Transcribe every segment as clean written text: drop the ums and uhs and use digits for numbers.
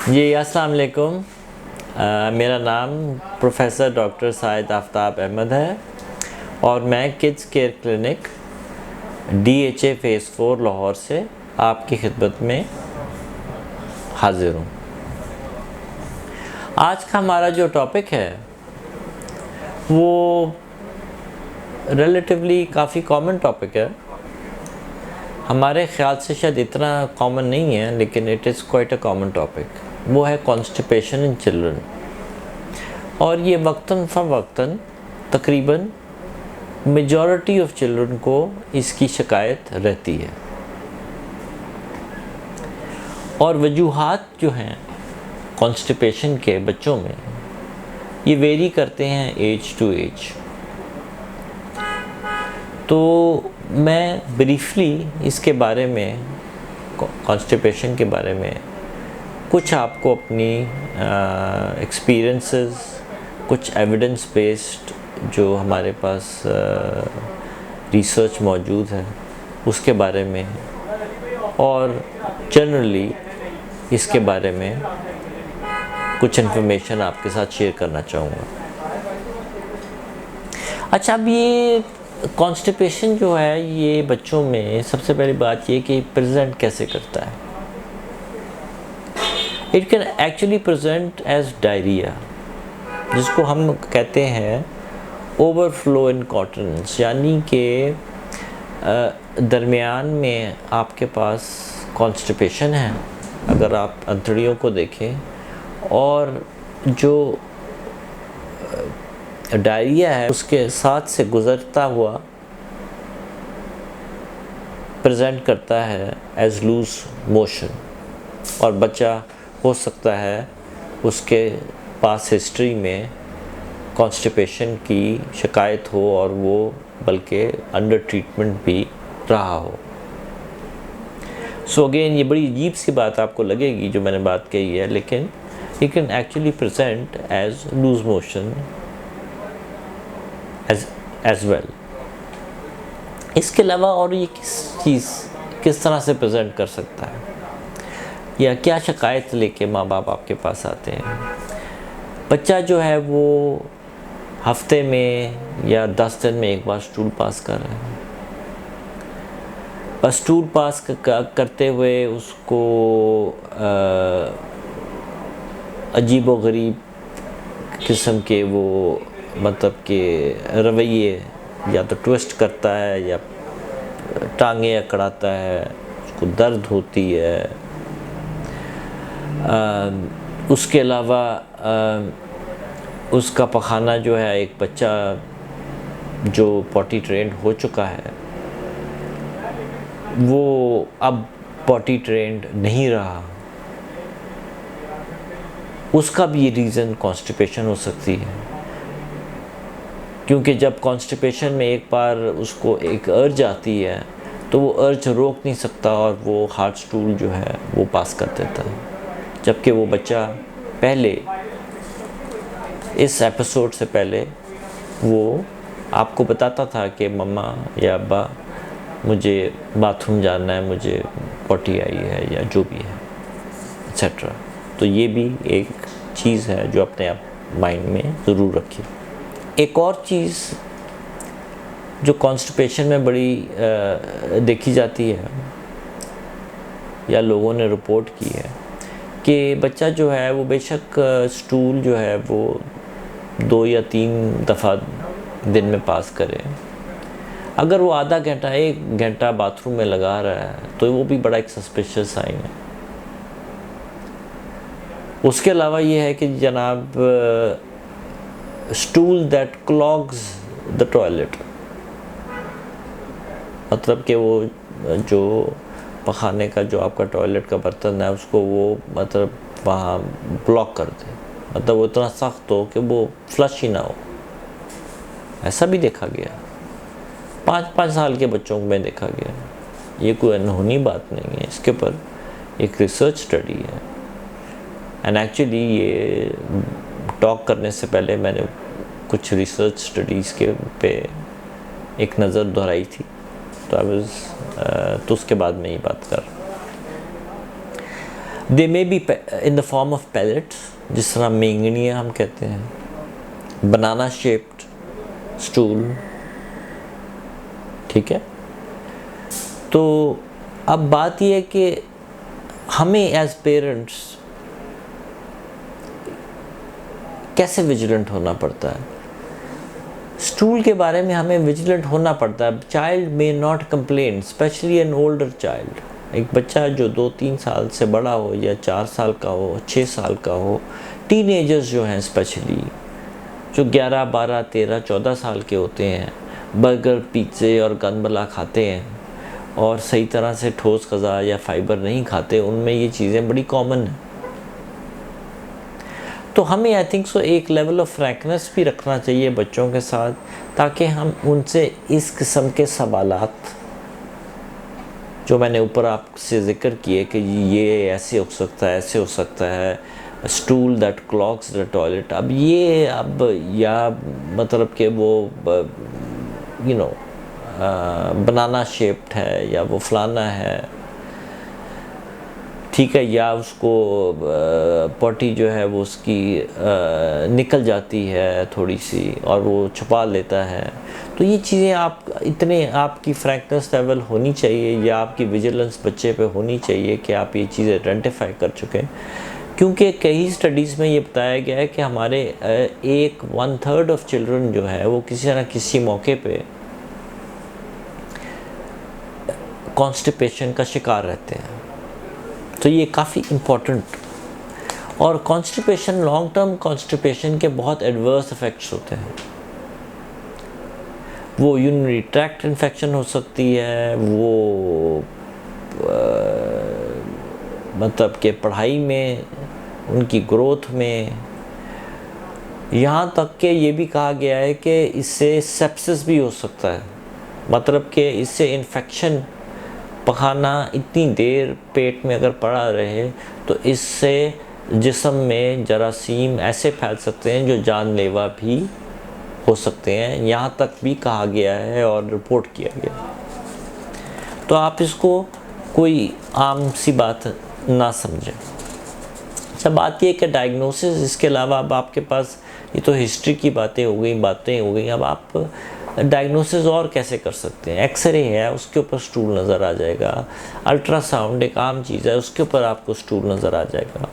जी अस्सलाम वालेकुम। मेरा नाम प्रोफेसर डॉक्टर साहिद आफ्ताब अहमद है और मैं kids care clinic DHA phase 4 Lahore से आपकी खिदमत में हाज़िर हूँ। आज का हमारा जो टॉपिक है वो रिलेटिवली काफ़ी कॉमन टॉपिक है। हमारे ख़्याल से शायद इतना कॉमन नहीं है, लेकिन it is quite a common topic. वो है कॉन्स्टिपेशन इन चिल्ड्रन, और ये वक्तन फ़वक्तन तकरीबन मेजॉरिटी ऑफ चिल्ड्रन को इसकी शिकायत रहती है। और वजूहात जो हैं कॉन्स्टिपेशन के बच्चों में ये वेरी करते हैं एज टू एज। तो मैं ब्रीफली इसके बारे में, कॉन्स्टिपेशन के बारे में कुछ आपको अपनी एक्सपीरियंसेस, कुछ एविडेंस बेस्ड जो हमारे पास रिसर्च मौजूद है उसके बारे में, और जनरली इसके बारे में कुछ इन्फॉर्मेशन आपके साथ शेयर करना चाहूँगा। अच्छा, अब ये कॉन्स्टिपेशन जो है ये बच्चों में सबसे पहली बात ये कि प्रेजेंट कैसे करता है। It can actually present as diarrhoea, जिसको हम कहते हैं ओवरफ्लो इनकॉन्टिनेंस, यानी कि दरमियान में आपके पास कॉन्स्टिपेशन है अगर आप अंतड़ियों को देखें, और जो डायरिया है उसके साथ से गुज़रता हुआ प्रेजेंट करता है एज लूज मोशन। और बच्चा हो सकता है उसके पास हिस्ट्री में कॉन्स्टिपेशन की शिकायत हो और वो बल्कि अंडर ट्रीटमेंट भी रहा हो। सो अगेन ये बड़ी अजीब सी बात आपको लगेगी जो मैंने बात कही है, लेकिन it can actually present as loose motion as well. इसके अलावा और ये किस तरह से प्रेजेंट कर सकता है, या क्या शिकायत लेके माँ बाप आपके पास आते हैं। बच्चा जो है वो हफ्ते में या 10 दिन में एक बार स्टूल पास कर रहा है, बस स्टूल पास करते हुए उसको अजीब व गरीब किस्म के वो मतलब के रवैये, या तो ट्विस्ट करता है या टांगे अकड़ाता है, उसको दर्द होती है। उसके अलावा उसका पखाना जो है, एक बच्चा जो पॉटी ट्रेंड हो चुका है वो अब पॉटी ट्रेंड नहीं रहा, उसका भी रीज़न कॉन्स्टिपेशन हो सकती है। क्योंकि जब कॉन्स्टिपेशन में एक बार उसको एक अर्ज आती है तो वो अर्ज रोक नहीं सकता और वो हार्ड स्टूल जो है वो पास कर देता है। जबकि वो बच्चा पहले, इस एपिसोड से पहले, वो आपको बताता था कि मम्मा या अब्बा मुझे बाथरूम जाना है, मुझे पॉटी आई है, या जो भी है एक्सेट्रा। तो ये भी एक चीज़ है जो अपने आप माइंड में ज़रूर रखिए। एक और चीज़ जो कॉन्स्टिपेशन में बड़ी देखी जाती है या लोगों ने रिपोर्ट की है कि बच्चा जो है वो बेशक स्टूल जो है वो 2 या 3 दफ़ा दिन में पास करे, अगर वो आधा घंटा 1 घंटा बाथरूम में लगा रहा है तो वो भी बड़ा एक सस्पिशियस साइन है। उसके अलावा ये है कि जनाब stool that clogs the toilet, मतलब कि वो जो पखाने का जो आपका टॉयलेट का बर्तन है उसको वो मतलब वहाँ ब्लॉक कर दे, मतलब वो इतना सख्त हो कि वो फ्लश ही ना हो। ऐसा भी देखा गया, 5-5 साल के बच्चों में देखा गया। ये कोई अनहोनी बात नहीं है, इसके ऊपर एक रिसर्च स्टडी है। एंड एक्चुअली ये टॉक करने से पहले मैंने कुछ रिसर्च स्टडीज़ के पे एक नज़र दोहराई थी, तो उसके बाद मैं ये बात कर। They may be in the form of pallets, जिस तरह मेंगनिया हम कहते हैं, बनाना शेप्ड स्टूल, ठीक है। तो अब बात यह है कि हमें एज पेरेंट्स कैसे विजिलेंट होना पड़ता है। स्टूल के बारे में हमें विजिलेंट होना पड़ता है। Child may not complain, specially an older child. एक बच्चा जो 2-3 साल से बड़ा हो या 4 साल का हो, 6 साल का हो, टीनेजर्स जो हैं स्पेशली, जो 11, 12, 13, 14 साल के होते हैं, बर्गर, पिज़्ज़े और गंदमला खाते हैं और सही तरह से ठोस ग़िज़ा या फाइबर नहीं खाते, उनमें ये चीज़ें बड़ी कॉमन हैं। तो हमें आई थिंक सो एक लेवल ऑफ फ्रैंकनेस भी रखना चाहिए बच्चों के साथ, ताकि हम उनसे इस किस्म के सवालात जो मैंने ऊपर आपसे ज़िक्र किए कि ये ऐसे हो सकता है, ऐसे हो सकता है, stool that clogs the toilet, अब ये या मतलब कि वो बनाना शेप्ड है या वो फलाना है, ठीक है, या उसको पॉटी जो है वो उसकी निकल जाती है थोड़ी सी और वो छुपा लेता है। तो ये चीज़ें आपकी फ्रैंकनेस लेवल होनी चाहिए या आपकी विजिलेंस बच्चे पे होनी चाहिए कि आप ये चीज़ें आइडेंटिफाई कर चुके, क्योंकि कई स्टडीज़ में ये बताया गया है कि हमारे 1/3 ऑफ चिल्ड्रन जो है वो किसी न किसी मौके पे कॉन्स्टिपेशन का शिकार रहते हैं। तो ये काफ़ी इम्पोर्टेंट, और कॉन्स्टिपेशन, लॉन्ग टर्म कॉन्स्टिपेशन के बहुत एडवर्स इफ़ेक्ट्स होते हैं। वो यूरिनरी ट्रैक्ट इन्फेक्शन हो सकती है, वो मतलब कि पढ़ाई में, उनकी ग्रोथ में, यहाँ तक कि ये भी कहा गया है कि इससे सेप्सिस भी हो सकता है। मतलब कि इससे इन्फेक्शन, पखाना इतनी देर पेट में अगर पड़ा रहे तो इससे जिस्म में जरासीम ऐसे फैल सकते हैं जो जानलेवा भी हो सकते हैं, यहाँ तक भी कहा गया है और रिपोर्ट किया गया। तो आप इसको कोई आम सी बात ना समझें। अच्छा, बात ये कि डायग्नोसिस, इसके अलावा अब आपके पास ये तो हिस्ट्री की बातें हो गई, अब आप डायग्नोसिस और कैसे कर सकते हैं। एक्सरे है, उसके ऊपर स्टूल नज़र आ जाएगा। अल्ट्रासाउंड एक आम चीज़ है, उसके ऊपर आपको स्टूल नज़र आ जाएगा।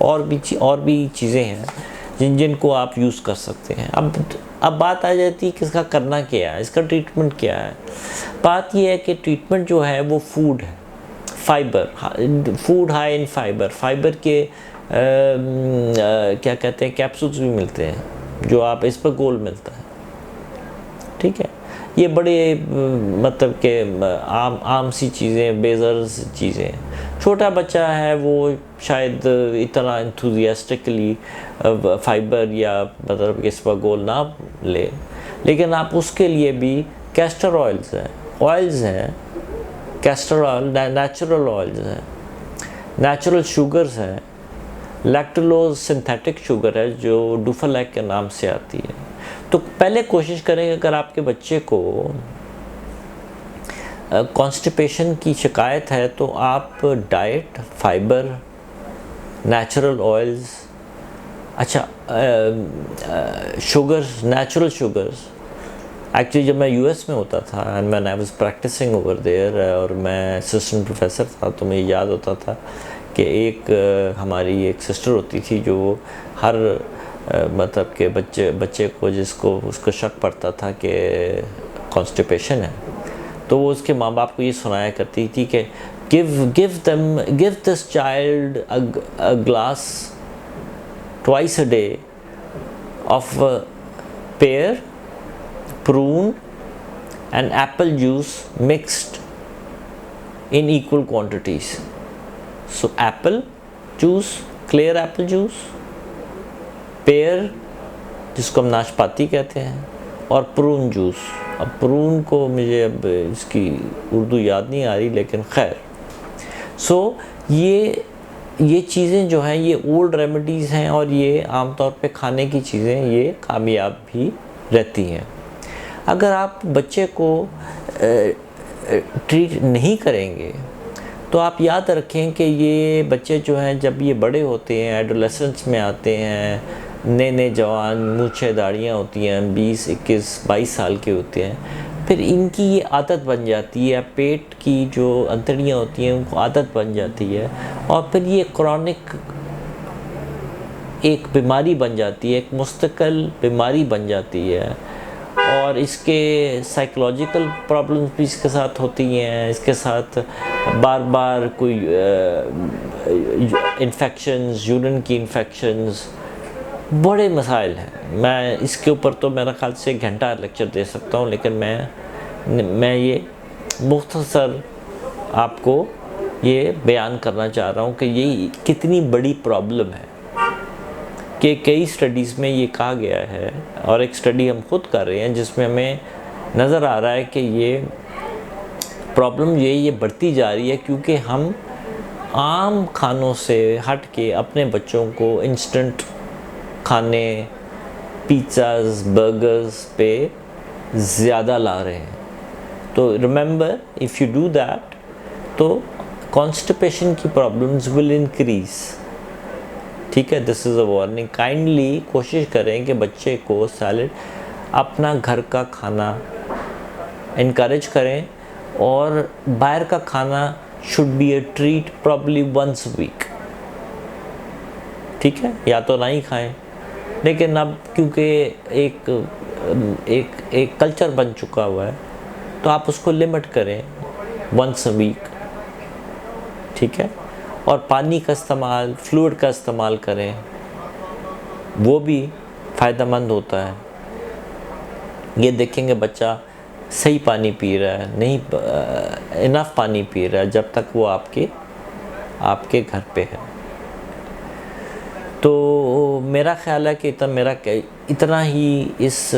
और भी चीज़ें हैं जिनको आप यूज़ कर सकते हैं। अब बात आ जाती है कि इसका करना क्या है, इसका ट्रीटमेंट क्या है। बात यह है कि ट्रीटमेंट जो है वो फूड है, फूड हाई इन फाइबर के क्या कहते हैं, कैप्सूल्स भी मिलते हैं जो आप इस पर गोल मिलता है, ठीक है। ये बड़े मतलब के आम सी चीज़ें, बेजर्स चीज़ें। छोटा बच्चा है वो शायद इतना एंथुजियास्टिकली फाइबर या मतलब इस पर गोल ना ले, लेकिन आप उसके लिए भी कैस्टर ऑयल्स हैं, कैस्टर ऑयल नेचुरल ऑयल्स हैं, नेचुरल शुगर्स हैं, लैक्टोलोज सिंथेटिक शुगर है जो डुफालैक के नाम से आती है। तो पहले कोशिश करें, अगर आपके बच्चे को कॉन्स्टिपेशन की शिकायत है तो आप डाइट, फाइबर, नेचुरल ऑयल्स, अच्छा शुगर्स, नेचुरल शुगर्स। एक्चुअली जब मैं यूएस में होता था and when I was practising over there और मैं असिस्टेंट प्रोफेसर था, तो मुझे याद होता था कि हमारी एक सिस्टर होती थी जो हर मतलब के बच्चे को जिसको उसको शक पड़ता था कि कॉन्स्टिपेशन है, तो वो उसके माँ बाप को ये सुनाया करती थी कि give this child a glass twice a day of pair, prune and apple juice mixed in equal quantities. So apple juice, clear apple juice, pear जिसको हम नाशपाती कहते हैं, और प्रून जूस। अब प्रून को मुझे अब इसकी उर्दू याद नहीं आ रही, लेकिन खैर। सो ये चीज़ें जो हैं ये ओल्ड रेमेडीज़ हैं और ये आमतौर पे खाने की चीज़ें ये कामयाब भी रहती हैं। अगर आप बच्चे को ट्रीट नहीं करेंगे तो आप याद रखें कि ये बच्चे जो हैं जब ये बड़े होते हैं, एडोलेसेंस में आते हैं, नए नए जवान, मूछें दाढ़ियाँ होती हैं, 20, 21, 22 साल के होते हैं, फिर इनकी ये आदत बन जाती है, पेट की जो अंतड़ियाँ होती हैं उनको आदत बन जाती है, और फिर ये क्रॉनिक एक बीमारी बन जाती है, एक मुस्तकिल बीमारी बन जाती है, और इसके साइकोलॉजिकल प्रॉब्लम्स भी इसके साथ होती हैं। इसके साथ बार बार कोई इन्फेक्शंस, यूरिन की इन्फेक्शंस, बड़े मसाइल हैं। मैं इसके ऊपर तो मेरा ख्याल से 1 घंटा लेक्चर दे सकता हूँ, लेकिन मैं ये मुख्तसर आपको ये बयान करना चाह रहा हूँ कि ये कितनी बड़ी प्रॉब्लम है कि कई स्टडीज़ में ये कहा गया है, और एक स्टडी हम खुद कर रहे हैं जिसमें हमें नज़र आ रहा है कि ये प्रॉब्लम ये बढ़ती जा रही है, क्योंकि हम आम खानों से हट के अपने बच्चों को इंस्टेंट खाने, पिज़्ज़ाज़, बर्गर्स पे ज़्यादा ला रहे हैं। तो remember, if you do that तो कॉन्स्टिपेशन की प्रॉब्लम्स विल इंक्रीज़। ठीक है, this is a warning. Kindly कोशिश करें कि बच्चे को सैलड, अपना घर का खाना इनकरेज करें, और बाहर का खाना should be a treat probably once week. ठीक है, या तो ना ही खाएं, लेकिन अब क्योंकि एक कल्चर बन चुका हुआ है तो आप उसको लिमिट करें वंस अ वीक। ठीक है, और पानी का इस्तेमाल, फ्लूइड का इस्तेमाल करें, वो भी फ़ायदेमंद होता है। ये देखेंगे बच्चा सही पानी पी रहा है, नहीं इनफ पानी पी रहा है, जब तक वो आपके घर पे है। तो मेरा ख्याल है कि इतना ही इस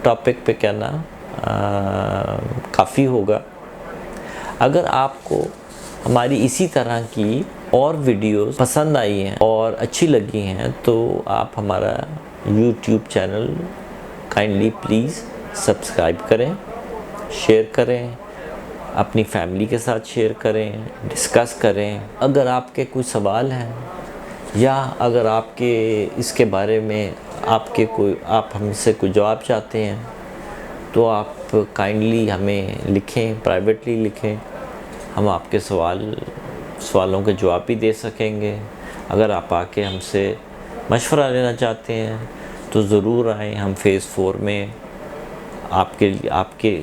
टॉपिक पे कहना काफ़ी होगा। अगर आपको हमारी इसी तरह की और वीडियोस पसंद आई हैं और अच्छी लगी हैं, तो आप हमारा YouTube channel kindly please subscribe करें, शेयर करें, अपनी फैमिली के साथ शेयर करें, डिस्कस करें। अगर आपके कोई सवाल हैं, या अगर आपके इसके बारे में आप हमसे कोई जवाब चाहते हैं, तो आप काइंडली हमें लिखें, प्राइवेटली लिखें। हम आपके सवालों के जवाब भी दे सकेंगे। अगर आप आके हमसे मशवरा लेना चाहते हैं तो ज़रूर आएँ। हम फ़ेज़ 4 में आपके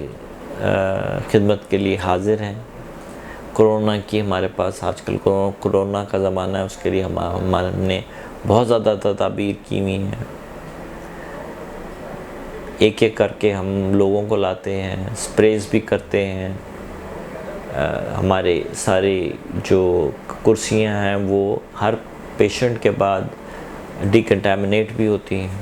खिदमत के लिए हाज़िर हैं। कोरोना की हमारे पास आजकल कोरोना का ज़माना है, उसके लिए हमने बहुत ज़्यादा तदाबीर की हुई हैं। एक एक करके हम लोगों को लाते हैं, स्प्रेज भी करते हैं। हमारे सारे जो कुर्सियां हैं वो हर पेशेंट के बाद डिकंटामिनेट भी होती हैं।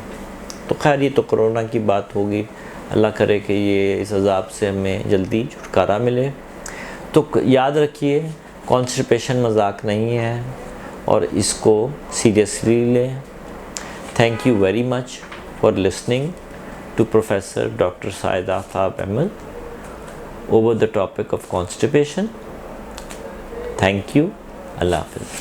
तो खैर, ये तो कोरोना की बात होगी। अल्लाह करे कि ये इस अज़ाब से हमें जल्दी छुटकारा मिले। तो याद रखिए, कॉन्स्टिपेशन मजाक नहीं है, और इसको सीरियसली लें। Thank you very much for listening to Professor Dr. Syed Aftab Ahmed over the topic of constipation. Thank you. Allah Hafiz.